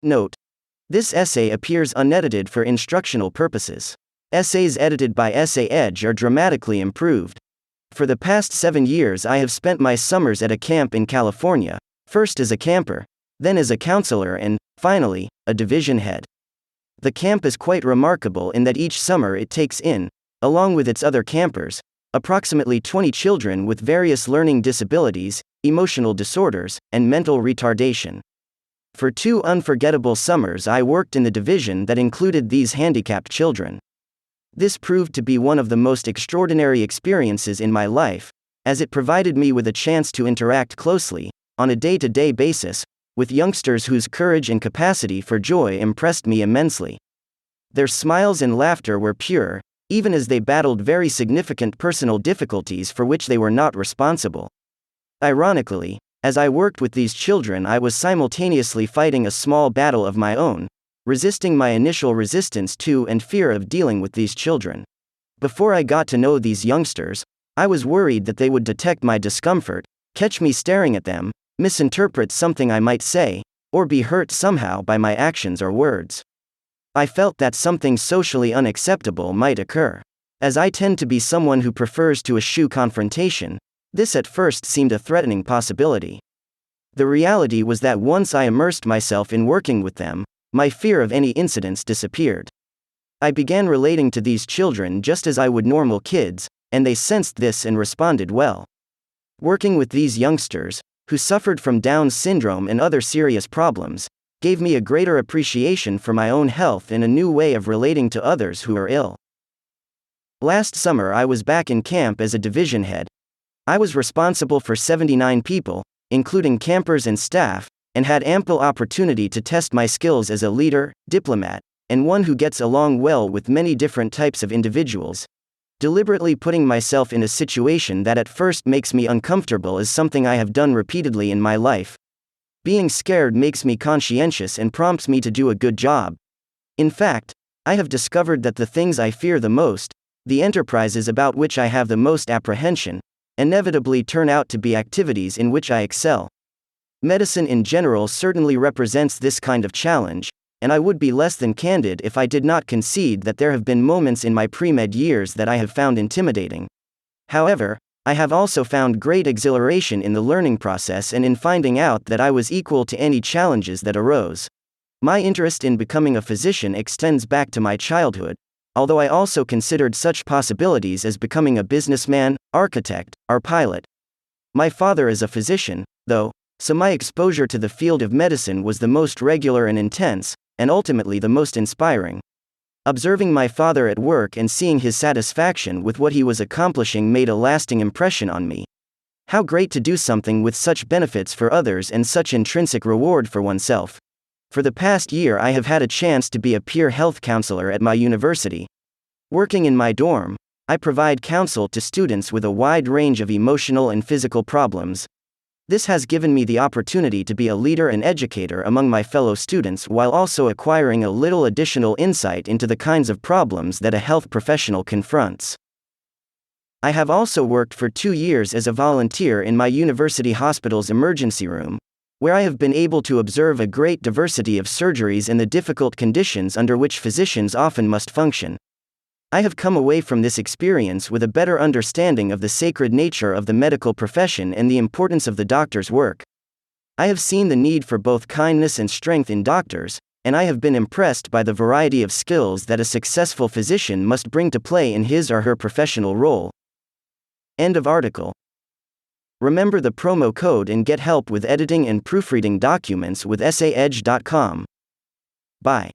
Note: this essay appears unedited for instructional purposes. Essays edited by EssayEdge are dramatically improved. For the past 7 years, I have spent my summers at a camp in California, first as a camper, then as a counselor, and, finally, a division head. The camp is quite remarkable in that each summer it takes in, along with its other campers, approximately 20 children with various learning disabilities, emotional disorders, and mental retardation. For 2 unforgettable summers, I worked in the division that included these handicapped children. This proved to be one of the most extraordinary experiences in my life, as it provided me with a chance to interact closely, on a day-to-day basis, with youngsters whose courage and capacity for joy impressed me immensely. Their smiles and laughter were pure, even as they battled very significant personal difficulties for which they were not responsible. Ironically, as I worked with these children, I was simultaneously fighting a small battle of my own, resisting my initial resistance to and fear of dealing with these children. Before I got to know these youngsters, I was worried that they would detect my discomfort, catch me staring at them, misinterpret something I might say, or be hurt somehow by my actions or words. I felt that something socially unacceptable might occur. As I tend to be someone who prefers to eschew confrontation, this at first seemed a threatening possibility. The reality was that once I immersed myself in working with them, my fear of any incidents disappeared. I began relating to these children just as I would normal kids, and they sensed this and responded well. Working with these youngsters, who suffered from Down syndrome and other serious problems, gave me a greater appreciation for my own health and a new way of relating to others who are ill. Last summer, I was back in camp as a division head. I was responsible for 79 people, including campers and staff, and had ample opportunity to test my skills as a leader, diplomat, and one who gets along well with many different types of individuals. Deliberately putting myself in a situation that at first makes me uncomfortable is something I have done repeatedly in my life. Being scared makes me conscientious and prompts me to do a good job. In fact, I have discovered that the things I fear the most, the enterprises about which I have the most apprehension, inevitably turn out to be activities in which I excel. Medicine in general certainly represents this kind of challenge, and I would be less than candid if I did not concede that there have been moments in my pre-med years that I have found intimidating. However, I have also found great exhilaration in the learning process and in finding out that I was equal to any challenges that arose. My interest in becoming a physician extends back to my childhood, although I also considered such possibilities as becoming a businessman, architect, or pilot. My father is a physician, though, so my exposure to the field of medicine was the most regular and intense, and ultimately the most inspiring. Observing my father at work and seeing his satisfaction with what he was accomplishing made a lasting impression on me. How great to do something with such benefits for others and such intrinsic reward for oneself. For the past year, I have had a chance to be a peer health counselor at my university. Working in my dorm, I provide counsel to students with a wide range of emotional and physical problems. This has given me the opportunity to be a leader and educator among my fellow students while also acquiring a little additional insight into the kinds of problems that a health professional confronts. I have also worked for 2 years as a volunteer in my university hospital's emergency room, where I have been able to observe a great diversity of surgeries and the difficult conditions under which physicians often must function. I have come away from this experience with a better understanding of the sacred nature of the medical profession and the importance of the doctor's work. I have seen the need for both kindness and strength in doctors, and I have been impressed by the variety of skills that a successful physician must bring to play in his or her professional role. End of article. Remember the promo code and get help with editing and proofreading documents with EssayEdge.com. Bye.